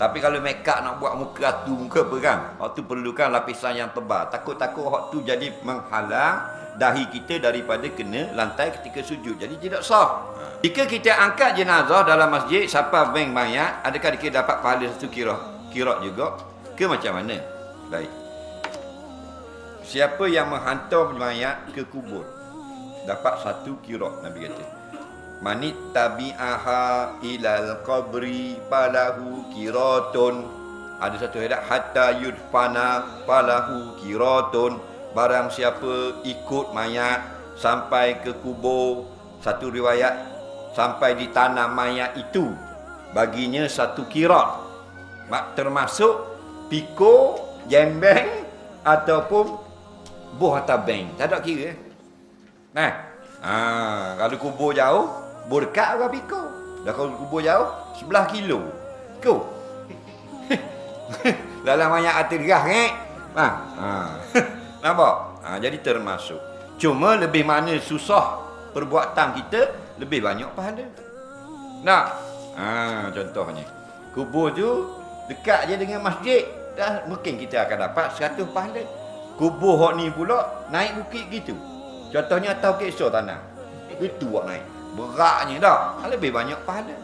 Tapi kalau make up nak buat muka atu, muka apa kan, waktu perlukan lapisan yang tebal. Takut-takut waktu jadi menghalang dahi kita daripada kena lantai ketika sujud. Jadi tidak sah. Jika kita angkat jenazah dalam masjid, siapa bank mayat, adakah kita dapat pahala satu kirat juga? Ke macam mana? Baik. Siapa yang menghantar mayat ke kubur, dapat satu kirat, Nabi kata. Manit tabi'aha ilal qabri palahu kiratun. Ada satu ayat, hatta yudfana palahu kiratun. Barang siapa ikut mayat sampai ke kubur, satu riwayat, sampai di tanah mayat itu, baginya satu kirat. Termasuk piko, jembeng, ataupun buh atau beng. Tak ada kira. Nah, kalau kubur jauh, berkat orang piko. Dah kalau kubur jauh, 11 kilo. Kau. Dalam mayat hati gerah, nampak? Jadi termasuk. Cuma lebih mana susah perbuatan kita, lebih banyak pahala. Nak? Contohnya. Kubur tu dekat je dengan masjid. Dah mungkin kita akan dapat 100 pahala. Kubur hok ni pula naik bukit gitu. Contohnya tahu kesor tanah. Itu buat naik. Beratnya dah. Lebih banyak pahala.